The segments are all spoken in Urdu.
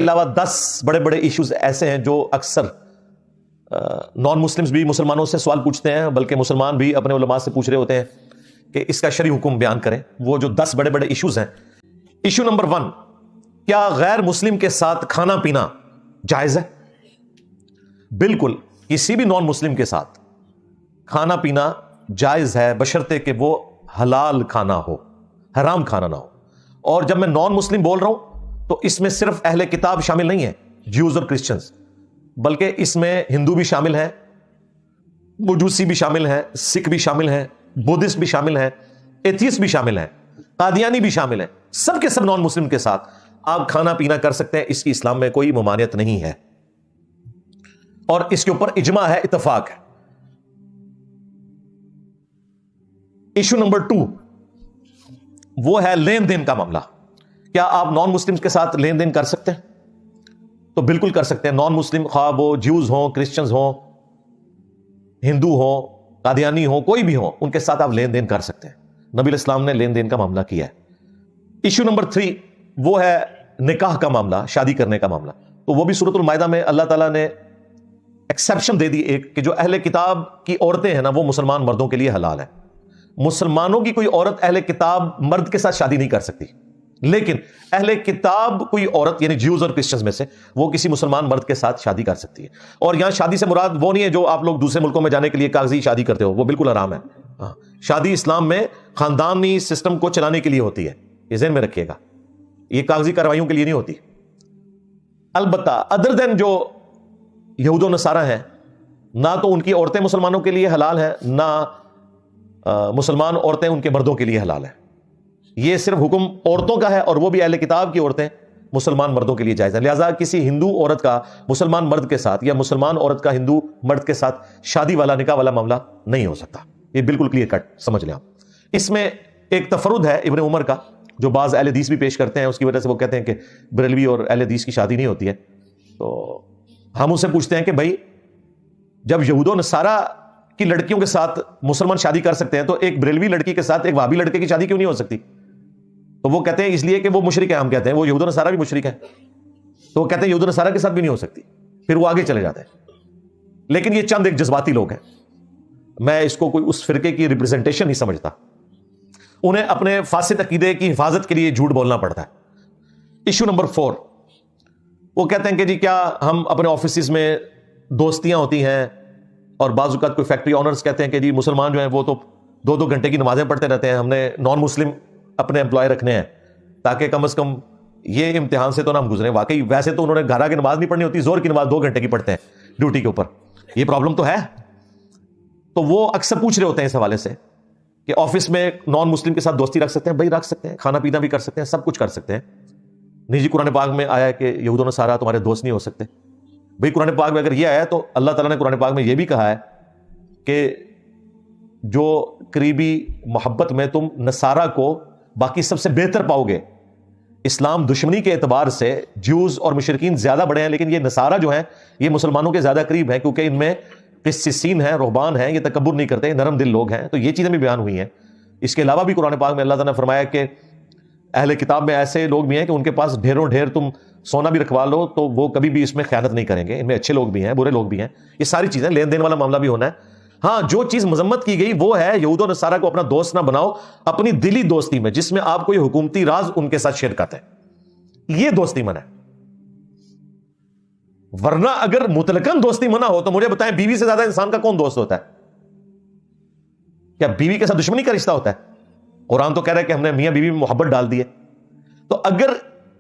علاوہ 10 بڑے بڑے ایشوز ایسے ہیں جو اکثر نان مسلمز بھی مسلمانوں سے سوال پوچھتے ہیں، بلکہ مسلمان بھی اپنے علماء سے پوچھ رہے ہوتے ہیں کہ اس کا شرعی حکم بیان کریں. وہ جو 10 بڑے بڑے ایشوز ہیں. ایشو نمبر 1، کیا غیر مسلم کے ساتھ کھانا پینا جائز ہے؟ بالکل، کسی بھی نان مسلم کے ساتھ کھانا پینا جائز ہے، بشرطے کہ وہ حلال کھانا ہو، حرام کھانا نہ ہو. اور جب میں نان مسلم بول رہا ہوں تو اس میں صرف اہل کتاب شامل نہیں ہے، جیوز اور کرسچنز، بلکہ اس میں ہندو بھی شامل ہیں، مجوسی بھی شامل ہیں، سکھ بھی شامل ہیں، بودھسٹ بھی شامل ہیں، ایتھیسٹ بھی شامل ہیں، قادیانی بھی شامل ہیں. سب کے سب نان مسلم کے ساتھ آپ کھانا پینا کر سکتے ہیں، اس کی اسلام میں کوئی ممانعت نہیں ہے، اور اس کے اوپر اجماع ہے، اتفاق ہے. ایشو نمبر 2 وہ ہے لین دین کا معاملہ. کیا آپ نان مسلم کے ساتھ لین دین کر سکتے ہیں؟ تو بالکل کر سکتے ہیں. نان مسلم خواہ وہ جیوز ہوں، کرسچنز ہوں، ہندو ہوں، قادیانی ہوں، کوئی بھی ہوں، ان کے ساتھ آپ لین دین کر سکتے ہیں. نبی علیہ السلام نے لین دین کا معاملہ کیا ہے. ایشو نمبر 3 وہ ہے نکاح کا معاملہ، شادی کرنے کا معاملہ. تو وہ بھی سورۃ المائدہ میں اللہ تعالیٰ نے ایکسیپشن دے دی ایک، کہ جو اہل کتاب کی عورتیں ہیں نا وہ مسلمان مردوں کے لیے حلال ہیں. مسلمانوں کی کوئی عورت اہل کتاب مرد کے ساتھ شادی نہیں کر سکتی، لیکن اہل کتاب کوئی عورت یعنی جیوز اور کرسچنز میں سے وہ کسی مسلمان مرد کے ساتھ شادی کر سکتی ہے. اور یہاں شادی سے مراد وہ نہیں ہے جو آپ لوگ دوسرے ملکوں میں جانے کے لیے کاغذی شادی کرتے ہو، وہ بالکل حرام ہے. شادی اسلام میں خاندانی سسٹم کو چلانے کے لیے ہوتی ہے، یہ ذہن میں رکھیے گا، یہ کاغذی کارروائیوں کے لیے نہیں ہوتی. البتہ ادر دین جو یہود و نصارہ ہیں، نہ تو ان کی عورتیں مسلمانوں کے لیے حلال ہیں، نہ مسلمان عورتیں ان کے مردوں کے لیے حلال ہیں. یہ صرف حکم عورتوں کا ہے، اور وہ بھی اہل کتاب کی عورتیں مسلمان مردوں کے لیے جائز ہے. لہٰذا کسی ہندو عورت کا مسلمان مرد کے ساتھ یا مسلمان عورت کا ہندو مرد کے ساتھ شادی والا نکاح والا معاملہ نہیں ہو سکتا. یہ بالکل کلیئر کٹ سمجھ لیں آپ. اس میں ایک تفرد ہے ابن عمر کا جو بعض اہل حدیث بھی پیش کرتے ہیں، اس کی وجہ سے وہ کہتے ہیں کہ بریلوی اور اہل حدیث کی شادی نہیں ہوتی ہے. تو ہم ان سے پوچھتے ہیں کہ بھائی جب یہود و نصارہ کی لڑکیوں کے ساتھ مسلمان شادی کر سکتے ہیں تو ایک بریلوی لڑکی کے ساتھ ایک وہابی لڑکے کی شادی کیوں نہیں ہو سکتی؟ تو وہ کہتے ہیں اس لیے کہ وہ مشرک ہیں. ہم کہتے ہیں وہ یہود و نصارہ بھی مشرک ہیں، تو وہ کہتے ہیں یہود و نصارہ کے ساتھ بھی نہیں ہو سکتی. پھر وہ آگے چلے جاتے ہیں. لیکن یہ چند ایک جذباتی لوگ ہیں، میں اس کو کوئی اس فرقے کی ریپرزنٹیشن نہیں سمجھتا. انہیں اپنے فاسد عقیدے کی حفاظت کے لیے جھوٹ بولنا پڑتا ہے. ایشو نمبر 4 وہ کہتے ہیں کہ جی کیا ہم اپنے آفیسز میں دوستیاں ہوتی ہیں، اور بعض اوقات کوئی فیکٹری آنرز کہتے ہیں کہ جی مسلمان جو ہیں وہ تو 2-2 گھنٹے کی نمازیں پڑھتے رہتے ہیں، ہم نے نان مسلم اپنے امپلائی رکھنے ہیں تاکہ کم از کم یہ امتحان سے تو نہ ہم گزریں. واقعی ویسے تو انہوں نے گھر آ کے نماز نہیں پڑھنی ہوتی، زور کی نماز 2 گھنٹے کی پڑھتے ہیں ڈیوٹی کے اوپر. یہ پرابلم تو ہے. تو وہ اکثر پوچھ رہے ہوتے ہیں اس حوالے سے کہ آفس میں نان مسلم کے ساتھ دوستی رکھ سکتے ہیں؟ بھائی رکھ سکتے ہیں، کھانا پینا بھی کر سکتے ہیں، سب کچھ کر سکتے ہیں. نہیں جی قرآن پاک میں آیا ہے کہ یہود و نصارہ تمہارے دوست نہیں ہو سکتے. بھائی قرآن پاک میں اگر یہ آیا تو اللہ تعالیٰ نے قرآن پاک میں یہ بھی کہا ہے کہ جو قریبی محبت میں تم نصارہ کو باقی سب سے بہتر پاؤ گے. اسلام دشمنی کے اعتبار سے جیوز اور مشرکین زیادہ بڑے ہیں، لیکن یہ نصارہ جو ہیں یہ مسلمانوں کے زیادہ قریب ہیں، کیونکہ ان میں قسیسین ہیں، رہبان ہیں، یہ تکبر نہیں کرتے، نرم دل لوگ ہیں. تو یہ چیزیں بھی بیان ہوئی ہیں. اس کے علاوہ بھی قرآن پاک میں اللہ تعالیٰ نے فرمایا کہ اہل کتاب میں ایسے لوگ بھی ہیں کہ ان کے پاس ڈھیروں ڈھیر تم سونا بھی رکھوا لو تو وہ کبھی بھی اس میں خیانت نہیں کریں گے. ان میں اچھے لوگ بھی ہیں، برے لوگ بھی ہیں. یہ ساری چیزیں لین دین والا معاملہ بھی ہونا ہے. ہاں جو چیز مذمت کی گئی وہ ہے یہود و نصارہ کو اپنا دوست نہ بناؤ اپنی دلی دوستی میں، جس میں آپ کوئی حکومتی راز ان کے ساتھ شیئر کرتے ہیں، یہ دوستی منع ہے. ورنہ اگر مطلقاً دوستی منع ہو تو مجھے بتائیں بیوی سے زیادہ انسان کا کون دوست ہوتا ہے؟ کیا بیوی کے ساتھ دشمنی کا رشتہ ہوتا ہے؟ قرآن تو کہہ رہا ہے کہ ہم نے میاں بیوی میں محبت ڈال دی ہے. تو اگر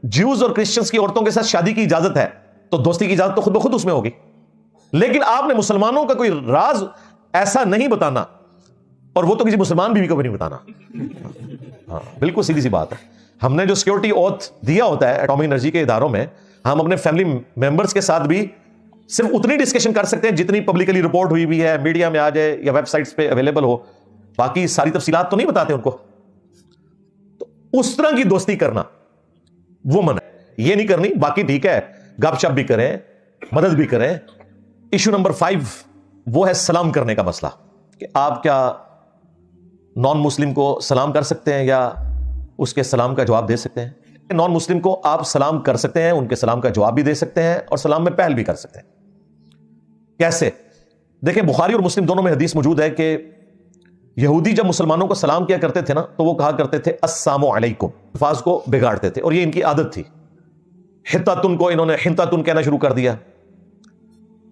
جیوز اور کرسچنز کی عورتوں کے ساتھ شادی کی اجازت ہے تو دوستی کی اجازت تو خود بخود اس میں ہوگی. لیکن آپ نے مسلمانوں کا کوئی راز ایسا نہیں بتانا، اور وہ تو کسی مسلمان بیوی کو بھی نہیں بتانا. ہاں بالکل سیدھی سی بات ہے. ہم نے جو سیکورٹی اوتھ دیا ہوتا ہے ایٹامک انرجی کے اداروں میں، ہم اپنے فیملی ممبرز کے ساتھ بھی صرف اتنی ڈسکشن کر سکتے ہیں جتنی پبلکلی رپورٹ ہوئی بھی ہے، میڈیا میں آ جائے یا ویب سائٹس پہ اویلیبل ہو. باقی ساری تفصیلات تو نہیں بتاتے ان کو. تو اس طرح کی دوستی کرنا وہ منع ہے، یہ نہیں کرنی. باقی ٹھیک ہے، گپ شپ بھی کریں، مدد بھی کریں. ایشو نمبر 5 وہ ہے سلام کرنے کا مسئلہ، کہ آپ کیا نان مسلم کو سلام کر سکتے ہیں یا اس کے سلام کا جواب دے سکتے ہیں؟ نان مسلم کو آپ سلام کر سکتے ہیں, ان کے سلام کا جواب بھی دے سکتے ہیں اور سلام میں پہل بھی کر سکتے ہیں. کیسے؟ دیکھیں بخاری اور مسلم دونوں میں حدیث موجود ہے کہ یہودی جب مسلمانوں کو سلام کیا کرتے تھے نا تو وہ کہا کرتے تھے السلام علیکم, الفاظ کو بگاڑتے تھے اور یہ ان کی عادت تھی. حتتن کو انہوں نے حنتتن کہنا شروع کر دیا,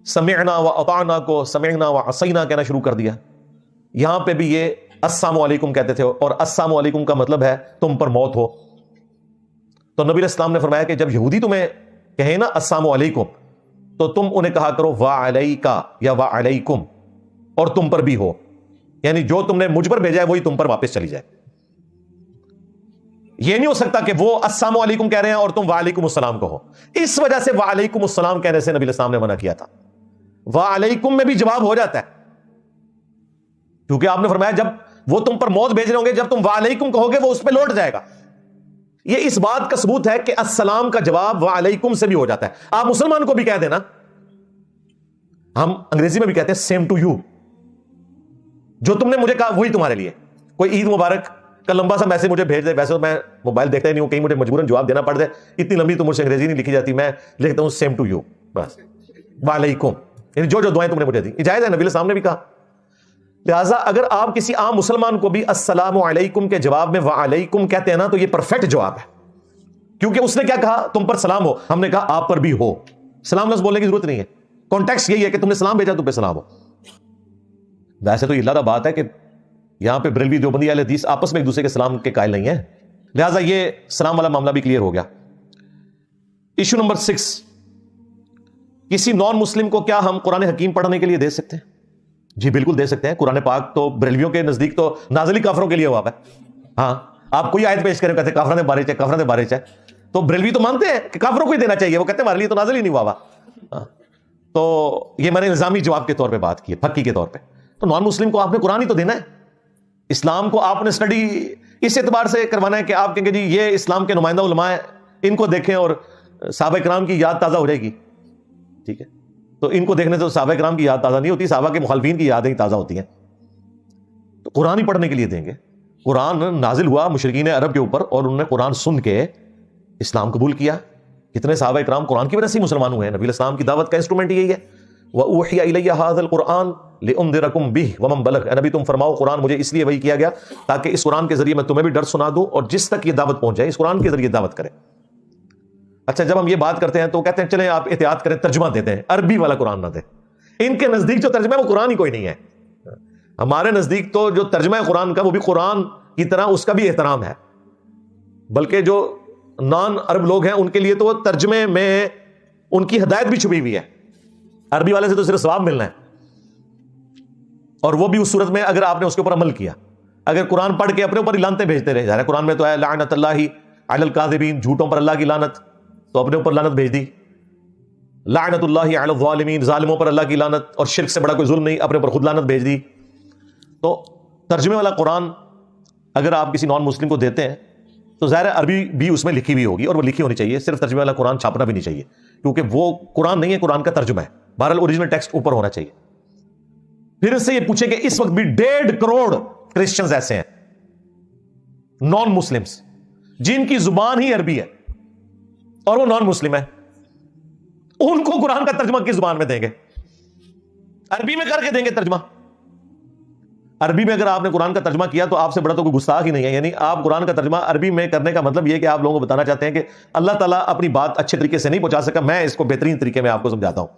سمعنا و اطعنا کو سمعنا و عصینا کہنا شروع کر دیا. یہاں پہ بھی یہ السلام علیکم کہتے تھے اور السلام علیکم کا مطلب ہے تم پر موت ہو. تو نبی علیہ السلام نے فرمایا کہ جب یہودی تمہیں کہیں نا السلام علیکم تو تم انہیں کہا کرو وعلیکا یا وعلیکم, اور تم پر بھی ہو, یعنی جو تم نے مجھ پر بھیجا ہے وہی تم پر واپس چلی جائے. یہ نہیں ہو سکتا کہ وہ السلام علیکم کہہ رہے ہیں اور تم وعلیکم السلام کہو. اس وجہ سے وعلیکم السلام کہنے سے نبی علیہ السلام نے منع کیا تھا. وعلیکم میں بھی جواب ہو جاتا ہے, کیونکہ آپ نے فرمایا جب وہ تم پر موت بھیج رہے ہوں گے, جب تم وعلیکم کہو گے وہ اس پہ لوٹ جائے گا. یہ اس بات کا ثبوت ہے کہ السلام کا جواب وعلیکم سے بھی ہو جاتا ہے. آپ مسلمان کو بھی کہہ دینا, ہم انگریزی میں بھی کہتے ہیں سیم ٹو یو, جو تم نے مجھے کہا وہی تمہارے لیے. کوئی عید مبارک کا لمبا سا میسج مجھے بھیج دے, ویسے تو میں موبائل دیکھتا ہی نہیں ہوں, کہیں مجھے مجبوراً جواب دینا پڑ جائے, اتنی لمبی تو مجھ سے انگریزی نہیں لکھی جاتی, میں لکھتا ہوں سیم ٹو یو بس, وعلیکم, یعنی جو دعائیں تم نے مجھے دی. جائز ہے, نبی علیہ السلام نے بھی کہا. لہٰذا اگر آپ کسی عام مسلمان کو بھی السلام علیکم کے جواب میں وعلیکم کہتے ہیں نا تو یہ پرفیکٹ جواب ہے, کیونکہ اس نے کیا کہا, تم پر سلام ہو, ہم نے کہا آپ پر بھی ہو. سلام لفظ بولنے کی ضرورت نہیں ہے, کانٹیکسٹ یہی ہے کہ تم نے سلام بھیجا, تم پہ سلام ہو. ویسے تو یہ اللہ بات ہے کہ یہاں پہ بریلوی دیوبندی اہل حدیث آپس میں ایک دوسرے کے سلام کے قائل نہیں ہیں, لہٰذا یہ سلام والا معاملہ بھی کلیئر ہو گیا. ایشو نمبر 6, کسی نان مسلم کو کیا ہم قرآن حکیم پڑھنے کے لیے دے سکتے ہیں؟ جی بالکل دے سکتے ہیں. قرآن پاک تو بریلویوں کے نزدیک تو نازل ہی کافروں کے لیے ہوا ہے. ہاں, آپ کوئی آیت پیش کریں کہتے ہیں کافروں نے بارے چاہے, کافروں نے بارے چاہے, تو بریلوی تو مانتے ہیں کہ کافروں کو ہی دینا چاہیے, وہ کہتے ہیں ہمارے لیے تو نازل ہی نہیں ہوا. تو یہ میں نے الزامی جواب کے طور پہ بات کی ہے, پکی کے طور پہ. تو نان مسلم کو آپ نے قرآن ہی تو دینا ہے. اسلام کو آپ نے اسٹڈی اس اعتبار سے کروانا ہے کہ آپ کہیں گے جی یہ اسلام کے نمائندہ علماء ہیں, ان کو دیکھیں اور صحابہ کرام کی یاد تازہ ہو جائے گی. ٹھیک ہے, تو ان کو دیکھنے سے صحابہ کرام کی یاد تازہ نہیں ہوتی, صحابہ کے مخالفین کی یادیں تازہ ہوتی ہیں. تو قرآن ہی پڑھنے کے لیے دیں گے. قرآن نازل ہوا مشرکین عرب کے اوپر اور انہوں نے قرآن سن کے اسلام قبول کیا. کتنے صحابہ کرام قرآن کی وجہ سے مسلمان ہوئے ہیں. نبی الاسلام کی دعوت کا انسٹرومنٹ یہی ہے, وَأُوحِيَ إِلَيَّ هَذَا الْقُرْآنُ لِأُنذِرَكُم بِهِ وَمَن بَلَغَ. اے نبی تم فرماؤ قرآن مجھے اس لیے وحی کیا گیا تاکہ اس قرآن کے ذریعے میں تمہیں بھی ڈر سنا دوں اور جس تک یہ دعوت پہنچ جائے اس قرآن کے ذریعے دعوت کرے. اچھا, جب ہم یہ بات کرتے ہیں تو کہتے ہیں چلیں آپ احتیاط کریں, ترجمہ دیتے ہیں, عربی والا قرآن نہ دیں. ان کے نزدیک جو ترجمہ ہے وہ قرآن ہی کوئی نہیں ہے. ہمارے نزدیک تو جو ترجمہ ہے قرآن کا وہ بھی قرآن کی طرح اس کا بھی احترام ہے, بلکہ جو نان عرب لوگ ہیں ان کے لیے تو ترجمے میں ان کی ہدایت بھی چھپی ہوئی ہے. عربی والے سے تو صرف ثواب ملنا ہے, اور وہ بھی اس صورت میں اگر آپ نے اس کے اوپر عمل کیا. اگر قرآن پڑھ کے اپنے اوپر لعنتیں بھیجتے رہے, جا رہے قرآن میں تو ہے لعنت اللہ علی الکاذبین, جھوٹوں پر اللہ کی لعنت, تو اپنے اوپر لعنت بھیج دی. لعنت اللہ علی الظالمین, ظالموں پر اللہ کی لعنت, اور شرک سے بڑا کوئی ظلم نہیں, اپنے اوپر خود لعنت بھیج دی. تو ترجمے والا قرآن اگر آپ کسی نان مسلم کو دیتے ہیں تو ظاہر ہے عربی بھی اس میں لکھی ہوئی ہوگی, اور وہ لکھی ہونی چاہیے. صرف ترجمے والا قرآن چھاپنا بھی نہیں چاہیے, کیونکہ وہ قرآن نہیں ہے, قرآن کا ترجمہ ہے. بہرحال اوریجنل ٹیکسٹ اوپر ہونا چاہیے. پھر اس سے یہ پوچھیں کہ اس وقت بھی 1.5 کروڑ کرسچنز ایسے ہیں نان مسلمز جن کی زبان ہی عربی ہے اور وہ نان مسلم ہے, ان کو قرآن کا ترجمہ کس زبان میں دیں گے؟ عربی میں کر کے دیں گے ترجمہ. عربی میں اگر آپ نے قرآن کا ترجمہ کیا تو آپ سے بڑا تو کوئی گستاخ ہی نہیں ہے. یعنی آپ قرآن کا ترجمہ عربی میں کرنے کا مطلب یہ کہ آپ لوگوں کو بتانا چاہتے ہیں کہ اللہ تعالیٰ اپنی بات اچھے طریقے سے نہیں پہنچا سکا, میں اس کو بہترین طریقے میں آپ کو سمجھاتا ہوں.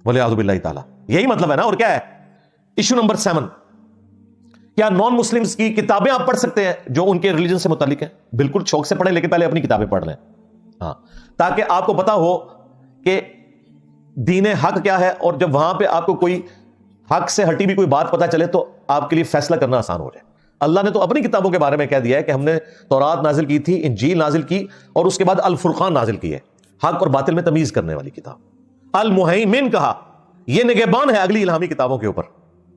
وَلِعِیاذُ بِاللَّهِ تعالیٰ, یہی مطلب ہے نا, اور کیا ہے. ایشو نمبر 7, کیا نان مسلمز کی کتابیں آپ پڑھ سکتے ہیں جو ان کے ریلیجن سے متعلق ہیں؟ بالکل شوق سے پڑھیں, لیکن پہلے اپنی کتابیں پڑھ لیں, ہاں, تاکہ آپ کو پتا ہو کہ دین حق کیا ہے, اور جب وہاں پہ آپ کو کوئی حق سے ہٹی بھی کوئی بات پتا چلے تو آپ کے لیے فیصلہ کرنا آسان ہو جائے. اللہ نے تو اپنی کتابوں کے بارے میں کہہ دیا ہے کہ ہم نے تورات نازل کی تھی, انجیل نازل کی, اور اس کے بعد الفرقان نازل کی ہے, حق اور باطل میں تمیز کرنے والی کتاب. المہیمن کہا, یہ نگہبان ہے اگلی الہامی کتابوں کے اوپر,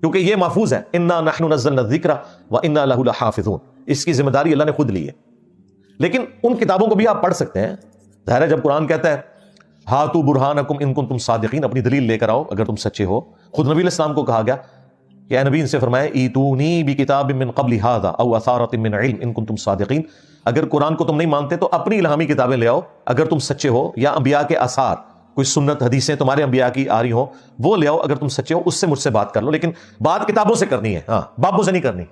کیونکہ یہ محفوظ ہے. انا نحن نزلنا الذکر وانا لہ لحافظون, اس کی ذمہ داری اللہ نے خود لی ہے. لیکن ان کتابوں کو بھی آپ پڑھ سکتے ہیں. ظاہر ہے جب قرآن کہتا ہے ہاتوا برہانکم ان کنتم صادقین, اپنی دلیل لے کر آؤ اگر تم سچے ہو. خود نبی علیہ السلام کو کہا گیا کہ اے نبی ان سے فرمائے ایتونی بکتاب من قبل ھذا او اثارۃ من علم ان کنتم صادقین، اگر قرآن کو تم نہیں مانتے تو اپنی الہامی کتابیں لے آؤ اگر تم سچے ہو، یا انبیاء کے آثار، کوئی سنت حدیثیں تمہارے انبیاء کی آ رہی ہوں وہ لے آؤ اگر تم سچے ہو، اس سے مجھ سے بات کر لو، لیکن بات کتابوں سے کرنی ہے، ہاں بابوں سے نہیں کرنی،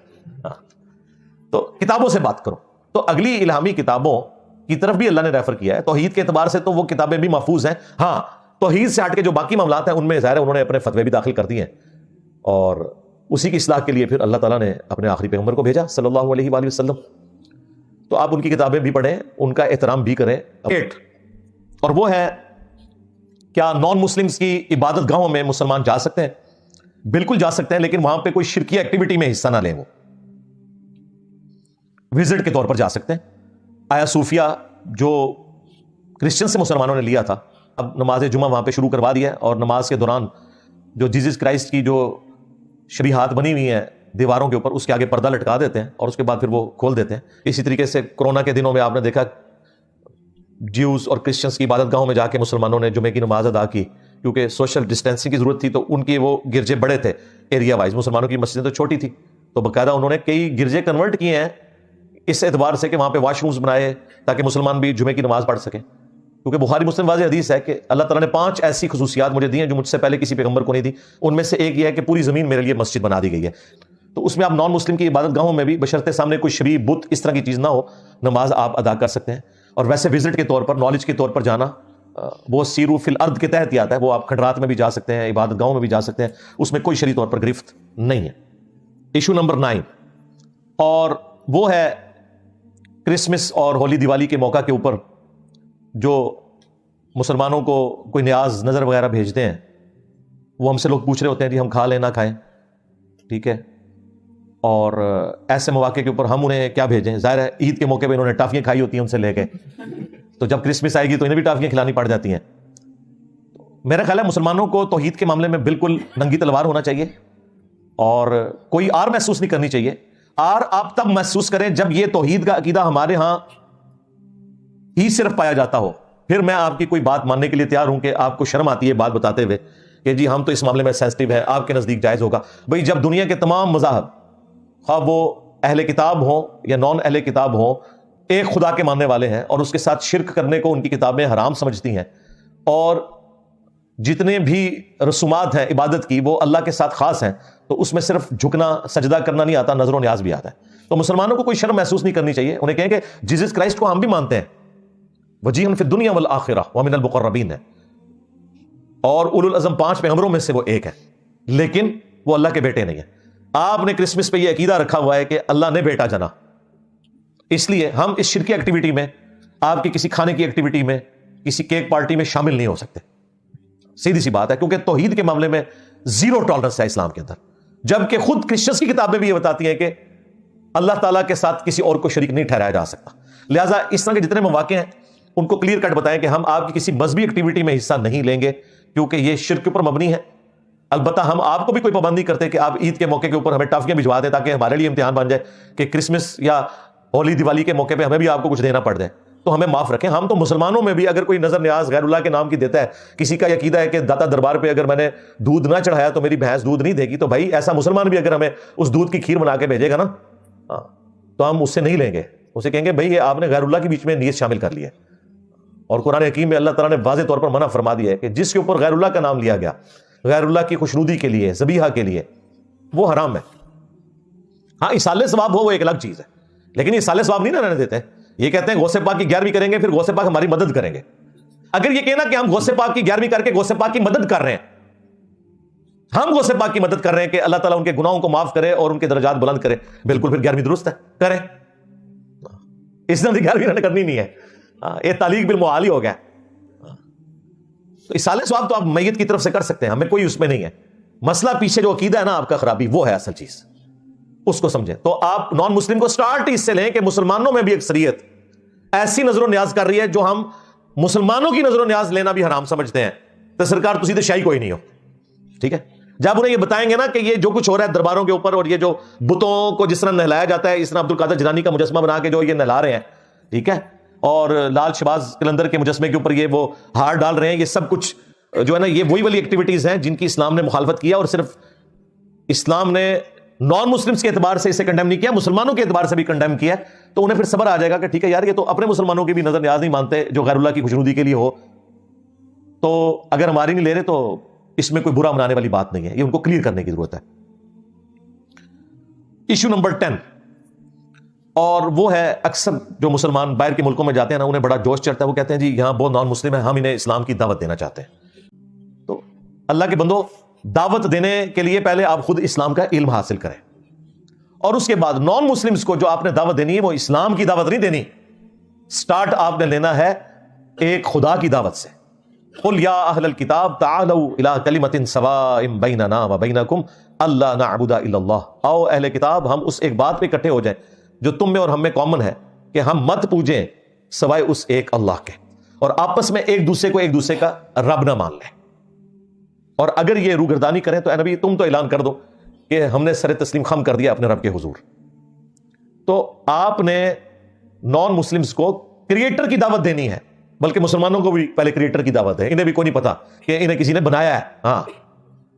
ہاں تو کتابوں سے بات کرو۔ تو اگلی الہامی کتابوں کی طرف بھی اللہ نے ریفر کیا ہے۔ توحید کے اعتبار سے تو وہ کتابیں بھی محفوظ ہیں، ہاں توحید سے ہٹ کے جو باقی معاملات ہیں ان میں ظاہر ہے انہوں نے اپنے فتوے بھی داخل کر دیے ہیں، اور اسی کی اصلاح کے لیے پھر اللہ تعالیٰ نے اپنے آخری پیغمبر کو بھیجا صلی اللہ علیہ وآلہ وسلم۔ تو آپ ان کی کتابیں بھی پڑھیں، ان کا احترام بھی کریں۔ 8 اور وہ ہے کیا نان مسلمز کی عبادت گاہوں میں مسلمان جا سکتے ہیں؟ بالکل جا سکتے ہیں، لیکن وہاں پہ کوئی شرکی ایکٹیویٹی میں حصہ نہ لیں، وہ وزٹ کے طور پر جا سکتے ہیں۔ آیا صوفیہ جو کرسچن سے مسلمانوں نے لیا تھا، اب نماز جمعہ وہاں پہ شروع کروا دیا ہے، اور نماز کے دوران جو جیزس کرائسٹ کی جو شبیہات بنی ہوئی ہیں دیواروں کے اوپر، اس کے آگے پردہ لٹکا دیتے ہیں اور اس کے بعد پھر وہ کھول دیتے ہیں۔ اسی طریقے سے کورونا کے دنوں میں آپ نے دیکھا جیوز اور کرسچنس کی عبادت گاہوں میں جا کے مسلمانوں نے جمعے کی نماز ادا کی، کیونکہ سوشل ڈسٹینسنگ کی ضرورت تھی، تو ان کی وہ گرجے بڑے تھے ایریا وائز، مسلمانوں کی مسجدیں تو چھوٹی تھی، تو باقاعدہ انہوں نے کئی گرجے کنورٹ کیے ہیں اس اعتبار سے کہ وہاں پہ واش رومز بنائے تاکہ مسلمان بھی جمعے کی نماز پڑھ سکیں، کیونکہ بخاری مسلم واضح حدیث ہے کہ اللہ تعالیٰ نے 5 ایسی خصوصیات مجھے دی ہیں جو مجھ سے پہلے کسی پیغمبر کو نہیں دی، ان میں سے ایک یہ ہے کہ پوری زمین میرے لیے مسجد بنا دی گئی ہے۔ تو اس میں آپ نان مسلم کی عبادت گاہوں میں بھی بشرطے سامنے کوئی شبیہ بت اس طرح کی چیز نہ ہو، نماز آپ ادا کر سکتے ہیں۔ اور ویسے وزٹ کے طور پر، نالج کے طور پر جانا، وہ سیرو فی الارض کے تحت ہی آتا ہے، وہ آپ کھنڈرات میں بھی جا سکتے ہیں، عبادت گاہوں میں بھی جا سکتے ہیں، اس میں کوئی شرعی طور پر گرفت نہیں ہے۔ ایشو نمبر 9 اور وہ ہے کرسمس اور ہولی دیوالی کے موقع کے اوپر جو مسلمانوں کو کوئی نیاز نظر وغیرہ بھیجتے ہیں، وہ ہم سے لوگ پوچھ رہے ہوتے ہیں کہ ہم کھا لیں نہ کھائیں، ٹھیک ہے، اور ایسے مواقع کے اوپر ہم انہیں کیا بھیجیں؟ ظاہر ہے عید کے موقع پہ انہوں نے ٹافیاں کھائی ہوتی ہیں ان سے لے کے، تو جب کرسمس آئے گی تو انہیں بھی ٹافیاں کھلانی پڑ جاتی ہیں۔ میرا خیال ہے مسلمانوں کو توحید کے معاملے میں بالکل ننگی تلوار ہونا چاہیے، اور کوئی آر محسوس نہیں کرنی چاہیے۔ آر آپ تب محسوس کریں جب یہ توحید کا عقیدہ ہمارے ہاں ہی صرف پایا جاتا ہو، پھر میں آپ کی کوئی بات ماننے کے لیے تیار ہوں کہ آپ کو شرم آتی ہے بات بتاتے ہوئے کہ جی ہم تو اس معاملے میں سینسٹیو ہے، آپ کے نزدیک جائز ہوگا۔ بھئی جب دنیا کے تمام مذاہب، خواہ وہ اہل کتاب ہوں یا نان اہل کتاب ہوں، ایک خدا کے ماننے والے ہیں اور اس کے ساتھ شرک کرنے کو ان کی کتابیں حرام سمجھتی ہیں، اور جتنے بھی رسومات ہیں عبادت کی وہ اللہ کے ساتھ خاص ہیں، تو اس میں صرف جھکنا سجدہ کرنا نہیں آتا، نظر و نیاز بھی آتا ہے۔ تو مسلمانوں کو کوئی شرم محسوس نہیں کرنی چاہیے، انہیں کہیں کہ جیزس کرائسٹ کو ہم بھی مانتے ہیں، وجیہا فی الدنیا والآخرہ ومن المقربین ہے، اور اولو العزم 5 پیغمبروں میں سے وہ ایک ہے، لیکن وہ اللہ کے بیٹے نہیں ہے۔ آپ نے کرسمس پہ یہ عقیدہ رکھا ہوا ہے کہ اللہ نے بیٹا جنا، اس لیے ہم اس شرکی ایکٹیویٹی میں، آپ کی کسی کھانے کی ایکٹیویٹی میں، کسی کیک پارٹی میں شامل نہیں ہو سکتے، سیدھی سی بات ہے، کیونکہ توحید کے معاملے میں زیرو ٹالرنس ہے اسلام کے اندر، جبکہ خود کرسچنس کی کتابیں بھی یہ بتاتی ہیں کہ اللہ تعالیٰ کے ساتھ کسی اور کو شریک نہیں ٹھہرایا جا سکتا۔ لہٰذا اس طرح کے جتنے مواقع ہیں ان کو کلیئر کٹ بتائیں کہ ہم آپ کی کسی مذہبی ایکٹیویٹی میں حصہ نہیں لیں گے، کیونکہ یہ شرک کے اوپر مبنی ہے۔ البتہ ہم آپ کو بھی کوئی پابندی کرتے کہ آپ عید کے موقع کے اوپر ہمیں ٹافیاں بھجوا دیں تاکہ ہمارے لیے امتحان بن جائے کہ کرسمس یا ہولی دیوالی کے موقع پہ ہمیں بھی آپ کو کچھ دینا پڑ جائے، تو ہمیں معاف رکھیں۔ ہم تو مسلمانوں میں بھی اگر کوئی نظر نیاز غیر اللہ کے نام کی دیتا ہے، کسی کا عقیدہ ہے کہ داتا دربار پہ اگر میں نے دودھ نہ چڑھایا تو میری بھینس دودھ نہیں دے گی، تو بھائی ایسا مسلمان بھی اگر ہمیں اس دودھ کی کھیر بنا کے بھیجے گا نا، تو ہم اس سے نہیں لیں گے، اسے کہیں گے بھائی یہ آپ نے غیر اللہ کے بیچ میں نیت شامل کر لی ہے۔ اور قرآن حکیم میں اللہ تعالیٰ نے واضح طور پر منع فرما دیا ہے کہ جس کے اوپر غیر اللہ کا نام لیا گیا غیر اللہ کی خوشنودی کے لیے، ذبیحہ کے لیے، وہ حرام ہے۔ ہاں ایصال ثواب ہو وہ ایک الگ چیز ہے، لیکن یہ ایصال ثواب نہیں نہ رہنے دیتے ہیں، یہ کہتے ہیں غوث پاک کی 11ویں کریں گے پھر غوث پاک ہماری مدد کریں گے۔ اگر یہ کہنا کہ ہم غوث پاک کی 11ویں کر کے غوث پاک کی مدد کر رہے ہیں، ہم غوث پاک کی مدد کر رہے ہیں کہ اللہ تعالیٰ ان کے گناہوں کو معاف کرے اور ان کے درجات بلند کرے، بالکل پھر 11ویں درست ہے، کریں، اس نے 11ویں کرنی نہیں ہے، یہ تعلیق بالمعال ہی ہو گیا۔ تو ایصال ثواب تو آپ میت کی طرف سے کر سکتے ہیں، ہمیں کوئی اس میں نہیں ہے، مسئلہ پیچھے جو عقیدہ ہے نا آپ کا خرابی، وہ ہے اصل چیز، اس کو سمجھیں۔ تو آپ نان مسلم کو سٹارٹ اس سے لیں کہ مسلمانوں میں بھی اکثریت ایسی نظر و نیاز کر رہی ہے جو ہم مسلمانوں کی نظر و نیاز لینا بھی حرام سمجھتے ہیں، تو سرکار تسی تو شاہی کوئی نہیں ہو، ٹھیک ہے۔ جب انہیں یہ بتائیں گے نا کہ یہ جو کچھ ہو رہا ہے درباروں کے اوپر، اور یہ جو بتوں کو جس طرح نہلایا جاتا ہے، اس طرح عبد القادر جیلانی کا مجسمہ بنا کے جو یہ نہلا رہے ہیں، ٹھیک ہے، اور لال شہباز قلندر کے مجسمے کے اوپر یہ وہ ہار ڈال رہے ہیں، یہ سب کچھ جو ہے نا یہ وہی والی ایکٹیویٹیز ہیں جن کی اسلام نے مخالفت کیا، اور صرف اسلام نے نان مسلمز کے اعتبار سے اسے کنڈیم نہیں کیا، مسلمانوں کے اعتبار سے بھی کنڈیم کیا ہے، تو انہیں پھر صبر آ جائے گا کہ ٹھیک ہے یار یہ تو اپنے مسلمانوں کی بھی نظر نیاز نہیں مانتے جو غیر اللہ کی خوشنودی کے لیے ہو، تو اگر ہماری نہیں لے رہے تو اس میں کوئی برا منانے والی بات نہیں ہے، یہ ان کو کلیئر کرنے کی ضرورت ہے۔ ایشو نمبر 10، اور وہ ہے اکثر جو مسلمان باہر کے ملکوں میں جاتے ہیں نا، انہیں بڑا جوش چڑھتا ہے، وہ کہتے ہیں جی یہاں بہت نان مسلم ہیں، ہم انہیں اسلام کی دعوت دینا چاہتے ہیں۔ تو اللہ کے بندو، دعوت دینے کے لیے پہلے آپ خود اسلام کا علم حاصل کریں، اور اس کے بعد نان مسلمز کو جو آپ نے دعوت دینی ہے وہ اسلام کی دعوت نہیں دینی، سٹارٹ آپ نے لینا ہے ایک خدا کی دعوت سے۔ قل یا اہل الکتاب تعالوا الی کلمۃ سواء بیننا وبینکم الا نعبد الا اللہ، آؤ اہل کتاب ہم اس ایک بات پہ اکٹھے ہو جائیں جو تم میں اور ہم میں کامن ہے، کہ ہم مت پوجیں سوائے اس ایک اللہ کے، اور آپس میں ایک دوسرے کو ایک دوسرے کا رب نہ مان لیں۔ اور اگر یہ روگردانی کریں تو اے نبی تم تو اعلان کر دو کہ ہم نے سر تسلیم خم کر دیا اپنے رب کے حضور۔ تو آپ نے نان مسلمز کو کریٹر کی دعوت دینی ہے، بلکہ مسلمانوں کو بھی پہلے کریٹر کی دعوت ہے، انہیں بھی کوئی نہیں پتا کہ انہیں کسی نے بنایا ہے۔ ہاں،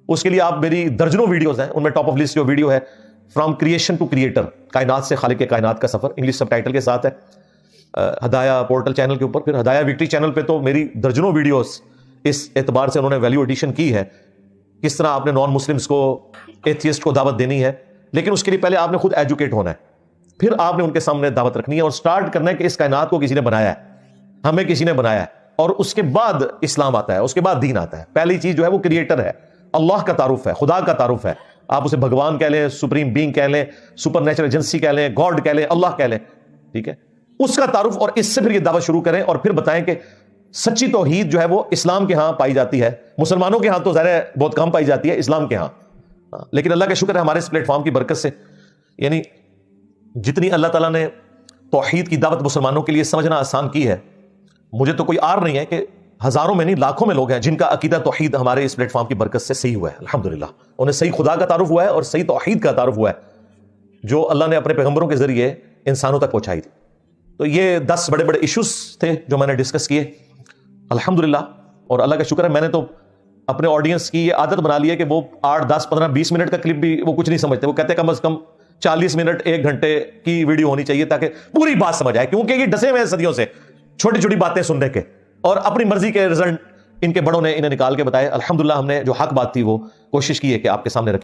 اس کے لیے آپ میری درجنوں ویڈیوز ہیں، ان میں ٹاپ آف لسٹ جو ویڈیو ہے فرام کریشن ٹو کریٹر، کائنات سے خالق کائنات کا سفر، انگلش سب ٹائٹل کے ساتھ ہے، ہدایہ پورٹل چینل کے اوپر۔ پھر ہدایہ وکٹری چینل پہ تو میری درجنوں ویڈیوز اس اعتبار سے انہوں نے ویلیو ایڈیشن کی ہے، کس طرح آپ نے نان مسلمز کو، ایتھیسٹ کو دعوت دینی ہے، لیکن اس کے لیے پہلے آپ نے خود ایجوکیٹ ہونا ہے، پھر آپ نے ان کے سامنے دعوت رکھنی ہے اور سٹارٹ کرنا ہے کہ اس کائنات کو کسی نے بنایا ہے، ہمیں کسی نے بنایا ہے، اور اس کے بعد اسلام آتا ہے، اس کے بعد دین آتا ہے۔ پہلی چیز جو ہے وہ کریٹر ہے، اللہ کا تعارف ہے، خدا کا تعارف ہے، آپ اسے بھگوان کہہ لیں، سپریم بینگ کہہ لیں، سپر نیچرل ایجنسی کہہ لیں، گاڈ کہہ لیں، اللہ کہہ لیں، ٹھیک ہے، اس کا تعارف، اور اس سے پھر یہ دعوت شروع کریں، اور پھر بتائیں کہ سچی توحید جو ہے وہ اسلام کے ہاں پائی جاتی ہے، مسلمانوں کے ہاں تو ظاہر ہے بہت کم پائی جاتی ہے، اسلام کے ہاں، لیکن اللہ کا شکر ہے ہمارے اس پلیٹ فارم کی برکت سے، یعنی جتنی اللہ تعالیٰ نے توحید کی دعوت مسلمانوں کے لیے سمجھنا آسان کی ہے، مجھے تو کوئی آر نہیں ہے کہ ہزاروں میں نہیں لاکھوں میں لوگ ہیں جن کا عقیدہ توحید ہمارے اس پلیٹ فارم کی برکت سے صحیح ہوا ہے، الحمدللہ انہیں صحیح خدا کا تعارف ہوا ہے اور صحیح توحید کا تعارف ہوا ہے جو اللہ نے اپنے پیغمبروں کے ذریعے انسانوں تک پہنچائی تھی۔ تو یہ 10 بڑے بڑے ایشوز تھے جو میں نے ڈسکس کیے الحمدللہ، اور اللہ کا شکر ہے میں نے تو اپنے آڈینس کی یہ عادت بنا لی ہے کہ وہ 8 10 15 20 منٹ کا کلپ بھی وہ کچھ نہیں سمجھتے، وہ کہتے ہیں کم از کم 40 منٹ 1 گھنٹے کی ویڈیو ہونی چاہیے تاکہ پوری بات سمجھ آئے، کیونکہ یہ ڈسے ہوئے ہیں صدیوں سے چھوٹی چھوٹی باتیں سننے کے، اور اپنی مرضی کے رزلٹ ان کے بڑوں نے انہیں نکال کے بتائے۔ الحمدللہ ہم نے جو حق بات تھی وہ کوشش کی ہے کہ آپ کے سامنے رکھی۔